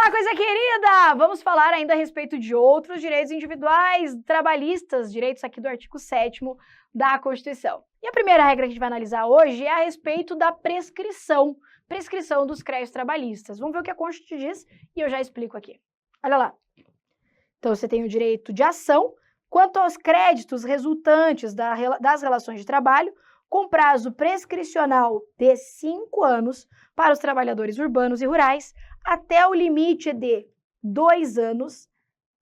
Fala, coisa querida! Vamos falar ainda a respeito de outros direitos individuais, trabalhistas, direitos aqui do artigo 7º da Constituição. E a primeira regra que a gente vai analisar hoje é a respeito da prescrição dos créditos trabalhistas. Vamos ver o que a Constituição diz e eu já explico aqui. Olha lá. Então, você tem o direito de ação quanto aos créditos resultantes das relações de trabalho, com prazo prescricional de 5 anos para os trabalhadores urbanos e rurais, até o limite de 2 anos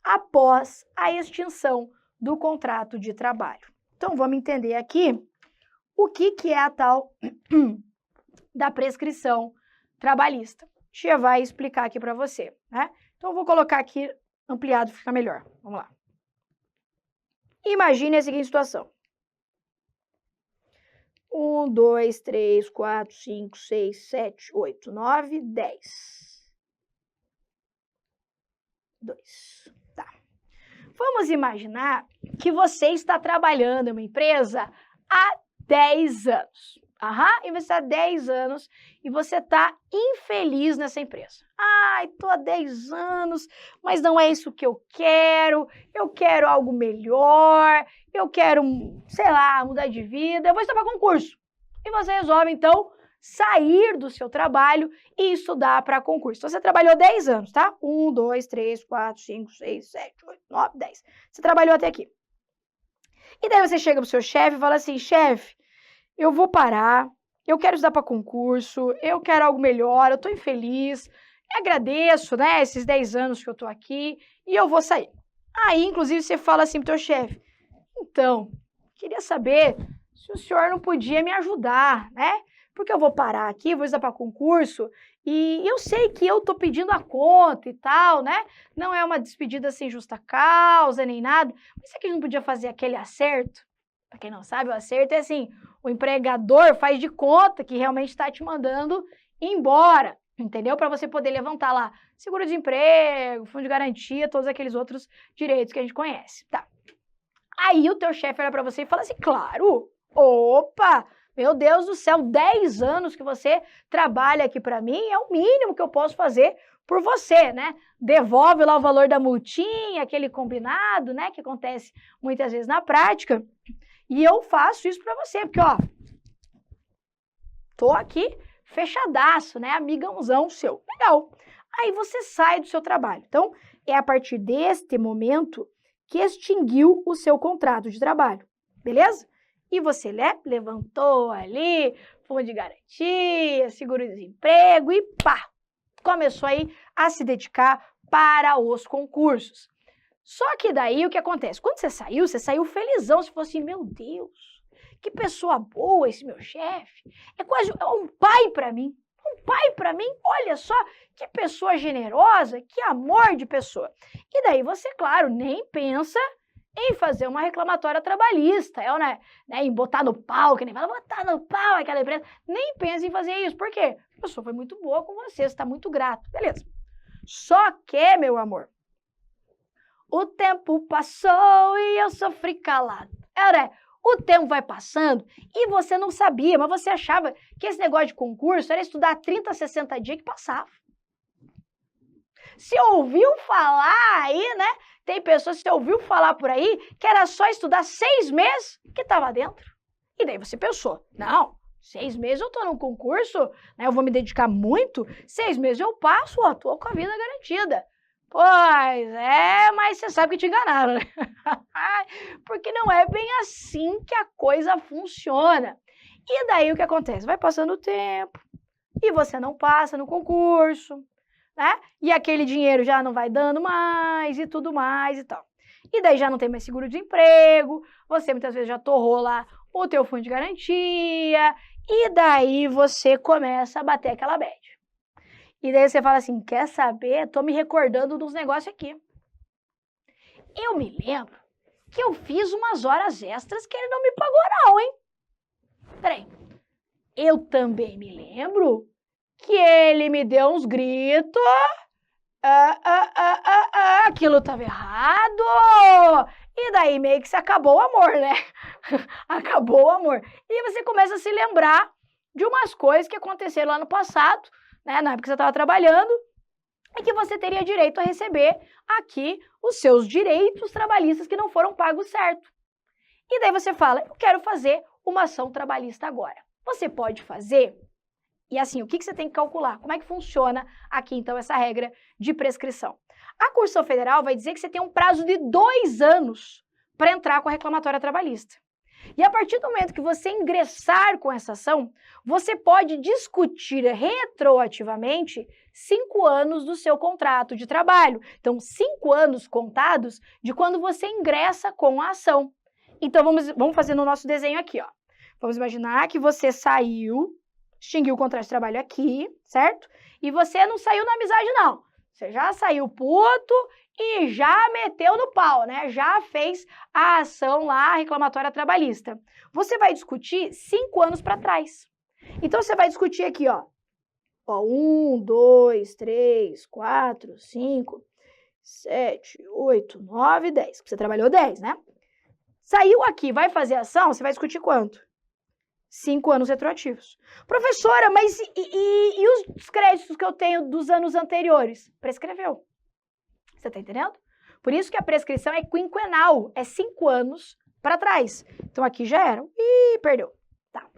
após a extinção do contrato de trabalho. Então, vamos entender aqui o que é a tal da prescrição trabalhista. A Tia vai explicar aqui para você, né? Então, eu vou colocar aqui ampliado, fica melhor. Vamos lá. Imagine a seguinte situação. 1, 2, 3, 4, 5, 6, 7, 8, 9, 10. 2. Tá. Vamos imaginar que você está trabalhando em uma empresa há 10 anos. E você está há 10 anos e você está infeliz nessa empresa. Estou há 10 anos, mas não é isso que eu quero algo melhor, eu quero, sei lá, mudar de vida, eu vou estudar para concurso. E você resolve, então, sair do seu trabalho e estudar para concurso. Então, você trabalhou 10 anos, tá? 1, 2, 3, 4, 5, 6, 7, 8, 9, 10. Você trabalhou até aqui. E daí você chega pro seu chefe e fala assim, chefe, eu vou parar, eu quero estudar para concurso, eu quero algo melhor, eu tô infeliz, agradeço, né, esses 10 anos que eu tô aqui e eu vou sair. Aí, inclusive, você fala assim pro teu chefe, então, queria saber se o senhor não podia me ajudar, né? Porque eu vou parar aqui, vou estudar para concurso e eu sei que eu tô pedindo a conta e tal, né? Não é uma despedida sem justa causa, nem nada, mas será que a gente não podia fazer aquele acerto? Para quem não sabe, o acerto é assim, o empregador faz de conta que realmente está te mandando embora, entendeu? Para você poder levantar lá seguro-desemprego, fundo de garantia, todos aqueles outros direitos que a gente conhece, tá? Aí o teu chefe olha para você e fala assim, claro, opa, meu Deus do céu, 10 anos que você trabalha aqui para mim, é o mínimo que eu posso fazer por você, né? Devolve lá o valor da multinha, aquele combinado, né? Que acontece muitas vezes na prática. E eu faço isso para você, porque, ó, tô aqui fechadaço, né? Amigãozão seu. Legal. Aí você sai do seu trabalho. Então, é a partir deste momento que extinguiu o seu contrato de trabalho. Beleza? E você, né, levantou ali, fundo de garantia, seguro-desemprego e pá! Começou aí a se dedicar para os concursos. Só que daí o que acontece? Quando você saiu felizão, você falou assim, meu Deus, que pessoa boa esse meu chefe, é quase um pai para mim, olha só, que pessoa generosa, que amor de pessoa. E daí você, claro, nem pensa em fazer uma reclamatória trabalhista, né, em botar no pau, que nem fala, botar no pau aquela empresa, nem pensa em fazer isso, por quê? A pessoa foi muito boa com você está muito grato, beleza. Só que, meu amor, o tempo passou e eu sofri calado. O tempo vai passando e você não sabia, mas você achava que esse negócio de concurso era estudar 30, 60 dias que passava. Você ouviu falar aí, né? Tem pessoas que você ouviu falar por aí que era só estudar 6 meses que estava dentro. E daí você pensou, não, 6 meses eu tô num concurso, né? Eu vou me dedicar muito, 6 meses eu passo, ó, tô com a vida garantida. Pois é, mas você sabe que te enganaram, né? Porque não é bem assim que a coisa funciona. E daí o que acontece? Vai passando o tempo e você não passa no concurso, né? E aquele dinheiro já não vai dando mais e tudo mais e tal. E daí já não tem mais seguro-desemprego, você muitas vezes já torrou lá o teu fundo de garantia e daí você começa a bater aquela bad. E daí você fala assim, quer saber? Tô me recordando dos negócios aqui. Eu me lembro que eu fiz umas horas extras que ele não me pagou não, hein? Peraí. Eu também me lembro que ele me deu uns gritos. Aquilo tava errado. E daí meio que se acabou o amor, né? Acabou o amor. E você começa a se lembrar de umas coisas que aconteceram lá no passado, né, na época que você estava trabalhando, é que você teria direito a receber aqui os seus direitos trabalhistas que não foram pagos certo. E daí você fala, eu quero fazer uma ação trabalhista agora. Você pode fazer, e assim, o que você tem que calcular? Como é que funciona aqui, então, essa regra de prescrição? A Constituição Federal vai dizer que você tem um prazo de 2 anos para entrar com a reclamatória trabalhista. E a partir do momento que você ingressar com essa ação, você pode discutir retroativamente 5 anos do seu contrato de trabalho. Então, 5 anos contados de quando você ingressa com a ação. Então, vamos fazer no nosso desenho aqui, ó. Vamos imaginar que você saiu, extinguiu o contrato de trabalho aqui, certo? E você não saiu na amizade, não. Você já saiu puto e já meteu no pau, né? Já fez a ação lá, reclamatória trabalhista. Você vai discutir 5 anos para trás. Então, você vai discutir aqui, ó. 1, 2, 3, 4, 5, 7, 8, 9, 10. Você trabalhou 10, né? Saiu aqui, vai fazer ação, você vai discutir quanto? 5 anos retroativos. Professora, mas e os créditos que eu tenho dos anos anteriores? Prescreveu. Você tá entendendo? Por isso que a prescrição é quinquenal, é 5 anos para trás. Então aqui já era. Ih, perdeu. Tá.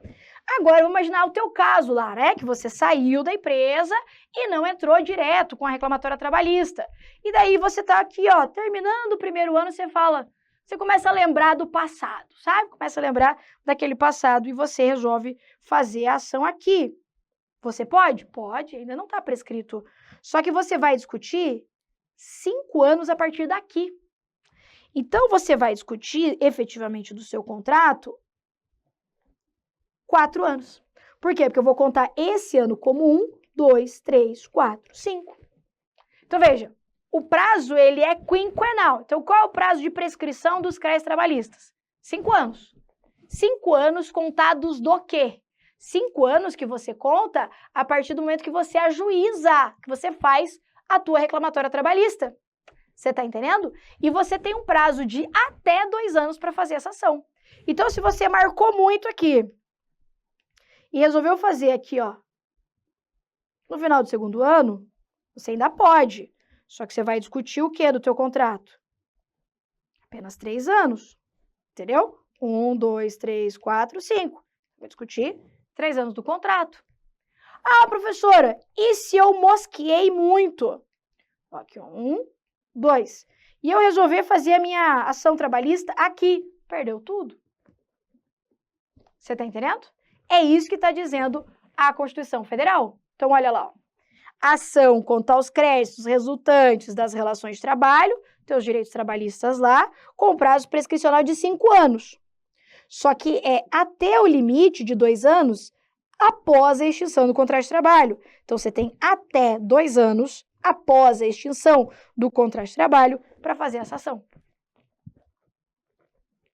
Agora, vamos imaginar o teu caso lá, né? Que você saiu da empresa e não entrou direto com a reclamatória trabalhista. E daí você tá aqui, ó, terminando o primeiro ano, você começa a lembrar do passado, sabe? Começa a lembrar daquele passado e você resolve fazer a ação aqui. Você pode? Pode, ainda não está prescrito. Só que você vai discutir 5 anos a partir daqui. Então, você vai discutir efetivamente do seu contrato 4 anos. Por quê? Porque eu vou contar esse ano como 1, 2, 3, 4, 5. Então, veja. O prazo, ele é quinquenal. Então, qual é o prazo de prescrição dos créditos trabalhistas? 5 anos. 5 anos contados do quê? 5 anos que você conta a partir do momento que você ajuiza, que você faz a tua reclamatória trabalhista. Você está entendendo? E você tem um prazo de até 2 anos para fazer essa ação. Então, se você marcou muito aqui e resolveu fazer aqui, ó, no final do segundo ano, você ainda pode. Só que você vai discutir o que do teu contrato? Apenas 3 anos, entendeu? 1, 2, 3, 4, 5. Vai discutir 3 anos do contrato. Ah, professora, e se eu mosqueei muito? Aqui, 1, 2. E eu resolver fazer a minha ação trabalhista aqui. Perdeu tudo. Você tá entendendo? É isso que está dizendo a Constituição Federal. Então, olha lá, ó. Ação contar os créditos resultantes das relações de trabalho, teus direitos trabalhistas lá, com prazo prescricional de 5 anos. Só que é até o limite de 2 anos após a extinção do contrato de trabalho. Então, você tem até 2 anos após a extinção do contrato de trabalho para fazer essa ação.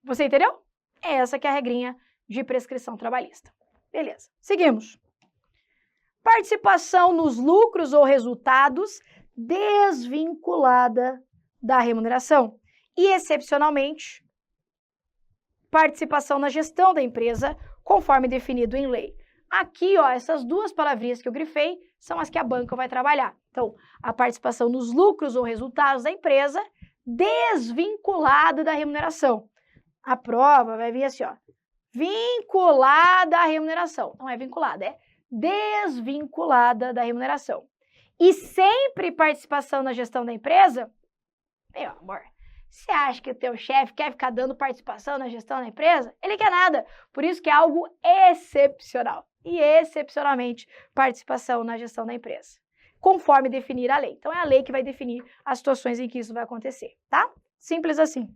Você entendeu? É essa que é a regrinha de prescrição trabalhista. Beleza, seguimos. Participação nos lucros ou resultados desvinculada da remuneração. E, excepcionalmente, participação na gestão da empresa, conforme definido em lei. Aqui, ó, essas 2 palavrinhas que eu grifei são as que a banca vai trabalhar. Então, a participação nos lucros ou resultados da empresa desvinculada da remuneração. A prova vai vir assim, ó, vinculada à remuneração. Não é vinculada, é desvinculada da remuneração. E sempre participação na gestão da empresa, meu amor, você acha que o teu chefe quer ficar dando participação na gestão da empresa? Ele quer nada. Por isso que é algo excepcional. E excepcionalmente participação na gestão da empresa, conforme definir a lei. Então é a lei que vai definir as situações em que isso vai acontecer, tá? Simples assim.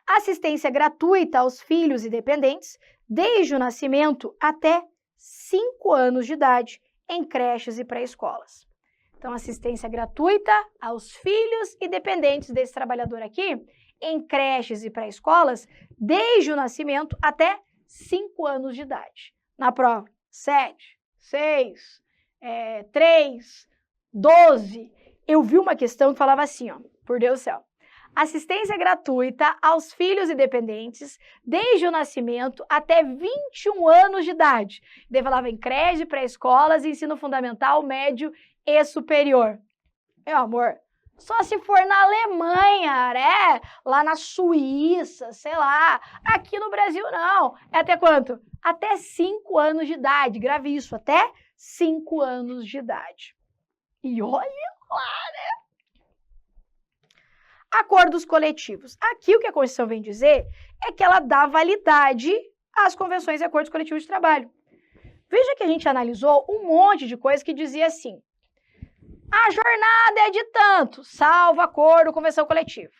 Assistência gratuita aos filhos e dependentes, desde o nascimento até 5 anos de idade, em creches e pré-escolas. Então, assistência gratuita aos filhos e dependentes desse trabalhador aqui, em creches e pré-escolas, desde o nascimento até 5 anos de idade. Na prova, 7, 6, 3, 12. Eu vi uma questão que falava assim, ó, por Deus do céu. Assistência gratuita aos filhos e dependentes desde o nascimento até 21 anos de idade. Daí falava em creche, pré-escolas, ensino fundamental, médio e superior. Meu amor, só se for na Alemanha, né? Lá na Suíça, sei lá. Aqui no Brasil, não. É até quanto? Até 5 anos de idade. Grave isso, até 5 anos de idade. E olha lá, né? Acordos coletivos. Aqui o que a Constituição vem dizer é que ela dá validade às convenções e acordos coletivos de trabalho. Veja que a gente analisou um monte de coisa que dizia assim: a jornada é de tanto, salvo acordo, convenção coletiva.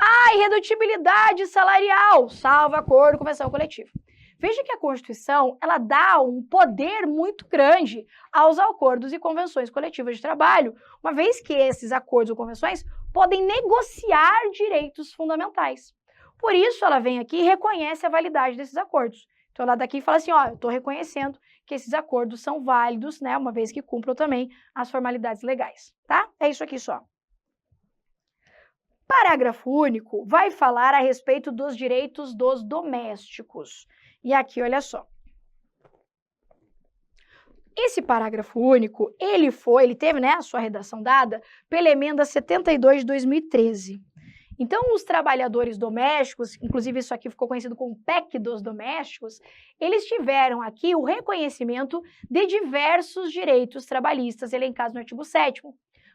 A irredutibilidade salarial, salvo acordo, convenção coletiva. Veja que a Constituição, ela dá um poder muito grande aos acordos e convenções coletivas de trabalho, uma vez que esses acordos ou convenções podem negociar direitos fundamentais. Por isso, ela vem aqui e reconhece a validade desses acordos. Então, ela daqui fala assim, ó, eu estou reconhecendo que esses acordos são válidos, né, uma vez que cumpram também as formalidades legais, tá? É isso aqui só. Parágrafo único vai falar a respeito dos direitos dos domésticos. E aqui, olha só. Esse parágrafo único, ele teve, né, a sua redação dada pela emenda 72 de 2013. Então, os trabalhadores domésticos, inclusive isso aqui ficou conhecido como PEC dos domésticos, eles tiveram aqui o reconhecimento de diversos direitos trabalhistas elencados no artigo 7º,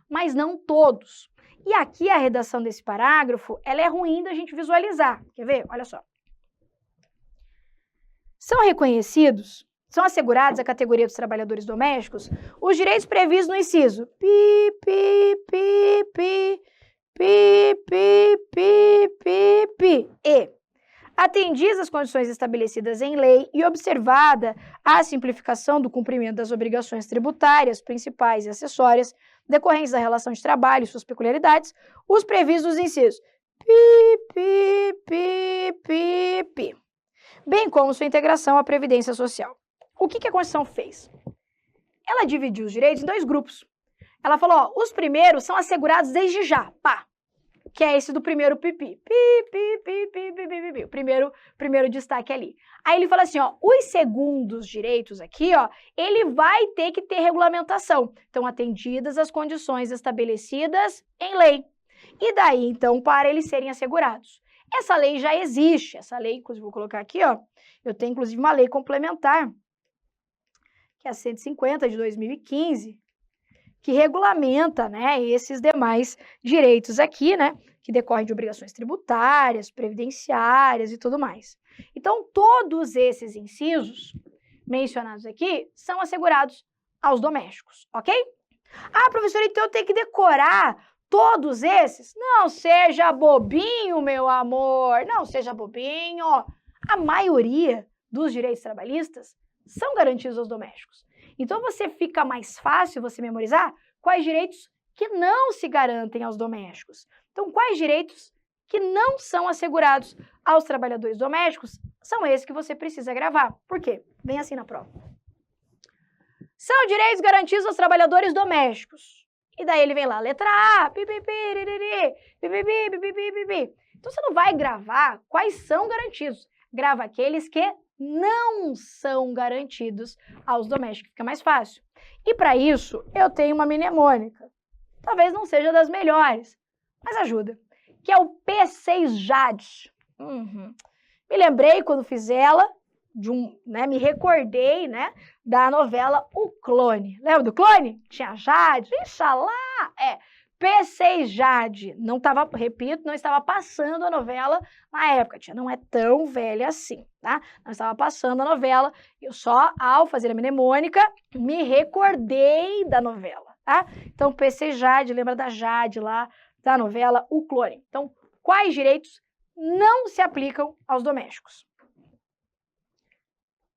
mas não todos. E aqui a redação desse parágrafo, ela é ruim da gente visualizar. Quer ver? Olha só. São reconhecidos, são assegurados à categoria dos trabalhadores domésticos os direitos previstos no inciso e, atendidas as condições estabelecidas em lei e observada a simplificação do cumprimento das obrigações tributárias, principais e acessórias, decorrentes da relação de trabalho e suas peculiaridades, os previstos nos incisos bem como sua integração à Previdência Social. O que a Constituição fez? Ela dividiu os direitos em 2 grupos. Ela falou, ó, os primeiros são assegurados desde já, pá, que é esse do primeiro pipi. O primeiro destaque ali. Aí ele fala assim, ó, os segundos direitos aqui, ó, ele vai ter que ter regulamentação. Então, atendidas as condições estabelecidas em lei. E daí, então, para eles serem assegurados. Essa lei já existe, essa lei, inclusive, vou colocar aqui, ó, eu tenho, inclusive, uma lei complementar, que é a 150 de 2015, que regulamenta, né, esses demais direitos aqui, né, que decorrem de obrigações tributárias, previdenciárias e tudo mais. Então, todos esses incisos mencionados aqui são assegurados aos domésticos, ok? Ah, professora, então eu tenho que decorar todos esses? Não seja bobinho, meu amor, não seja bobinho. A maioria dos direitos trabalhistas são garantidos aos domésticos. Então, você fica mais fácil você memorizar quais direitos que não se garantem aos domésticos. Então, quais direitos que não são assegurados aos trabalhadores domésticos são esses que você precisa gravar. Por quê? Vem assim na prova. São direitos garantidos aos trabalhadores domésticos. E daí ele vem lá, letra A, Então, você não vai gravar quais são garantidos. Grava aqueles que não são garantidos aos domésticos, fica mais fácil. E para isso, eu tenho uma mnemônica. Talvez não seja das melhores, mas ajuda. Que é o P6JAD. Me lembrei quando fiz ela, me recordei, né, da novela O Clone. Lembra do Clone? Tinha Jade, Inxalá, P6JAD. Não estava passando a novela na época, não é tão velha assim, tá? Não estava passando a novela, eu só, ao fazer a mnemônica, me recordei da novela, tá? Então, P6JAD, lembra da Jade lá, da novela O Clone. Então, quais direitos não se aplicam aos domésticos?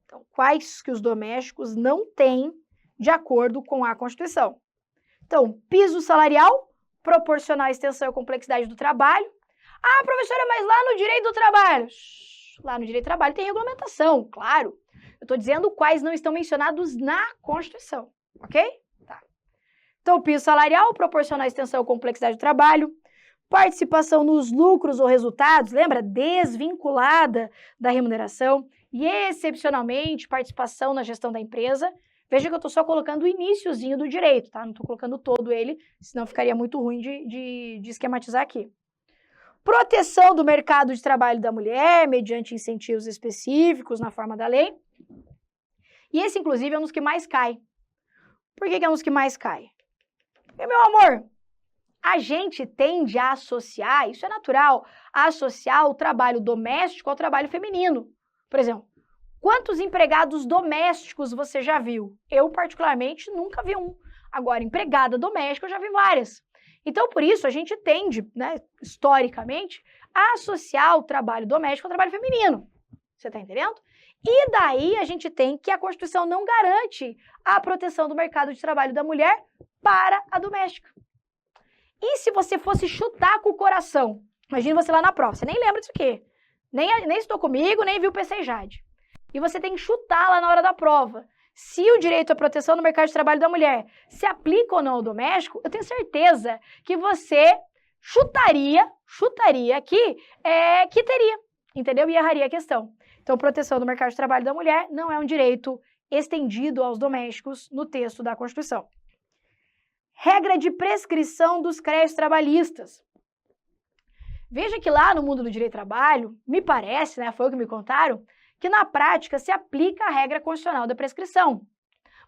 Então, quais que os domésticos não têm de acordo com a Constituição? Então, piso salarial, proporcional à extensão e complexidade do trabalho. Ah, professora, mas lá no direito do trabalho? Lá no direito do trabalho tem regulamentação, claro. Eu estou dizendo quais não estão mencionados na Constituição, ok? Tá. Então, piso salarial, proporcional à extensão e complexidade do trabalho. Participação nos lucros ou resultados, lembra? Desvinculada da remuneração. E, excepcionalmente, participação na gestão da empresa. Veja que eu estou só colocando o iniciozinho do direito, tá? Não estou colocando todo ele, senão ficaria muito ruim de esquematizar aqui. Proteção do mercado de trabalho da mulher, mediante incentivos específicos na forma da lei. E esse, inclusive, é um dos que mais cai. Por que é um dos que mais cai? Porque, meu amor, a gente tende a associar, isso é natural, a associar o trabalho doméstico ao trabalho feminino. Por exemplo, quantos empregados domésticos você já viu? Eu, particularmente, nunca vi um. Agora, empregada doméstica, eu já vi várias. Então, por isso, a gente tende, né, historicamente, a associar o trabalho doméstico ao trabalho feminino. Você está entendendo? E daí a gente tem que a Constituição não garante a proteção do mercado de trabalho da mulher para a doméstica. E se você fosse chutar com o coração? Imagina você lá na prova, você nem lembra disso aqui. Nem estou comigo, nem viu o PCJAD. E você tem que chutar lá na hora da prova. Se o direito à proteção do mercado de trabalho da mulher se aplica ou não ao doméstico, eu tenho certeza que você chutaria aqui que teria, entendeu? E erraria a questão. Então, proteção do mercado de trabalho da mulher não é um direito estendido aos domésticos no texto da Constituição. Regra de prescrição dos créditos trabalhistas. Veja que lá no mundo do direito do trabalho, me parece, né, foi o que me contaram, que na prática se aplica a regra constitucional da prescrição.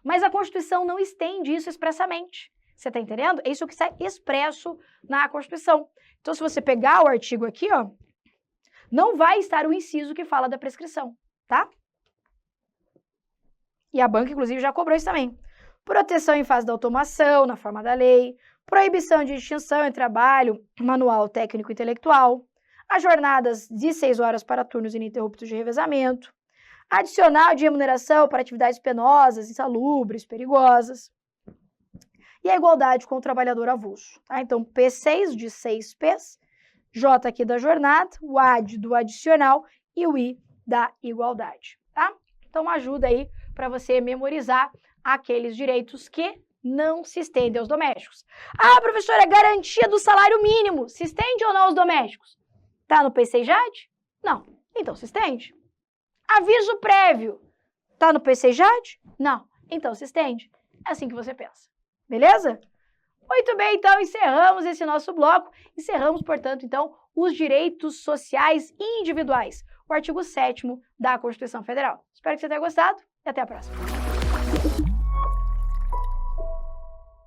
Mas a Constituição não estende isso expressamente. Você está entendendo? É isso que está expresso na Constituição. Então, se você pegar o artigo aqui, ó, não vai estar o inciso que fala da prescrição, tá? E a banca, inclusive, já cobrou isso também. Proteção em fase da automação, na forma da lei, proibição de distinção entre trabalho manual, técnico e intelectual, as jornadas de 6 horas para turnos ininterruptos de revezamento, adicional de remuneração para atividades penosas, insalubres, perigosas, e a igualdade com o trabalhador avulso. Tá? Então, P6 de 6 Ps, J aqui da jornada, o AD do adicional e o I da igualdade. Tá? Então, ajuda aí para você memorizar aqueles direitos que não se estendem aos domésticos. Ah, professora, garantia do salário mínimo, se estende ou não aos domésticos? Tá no PCJAD? Não. Então se estende. Aviso prévio. Tá no PCJAD? Não. Então se estende. É assim que você pensa. Beleza? Muito bem, então encerramos esse nosso bloco. Encerramos, portanto, então, os direitos sociais individuais. O artigo 7º da Constituição Federal. Espero que você tenha gostado e até a próxima.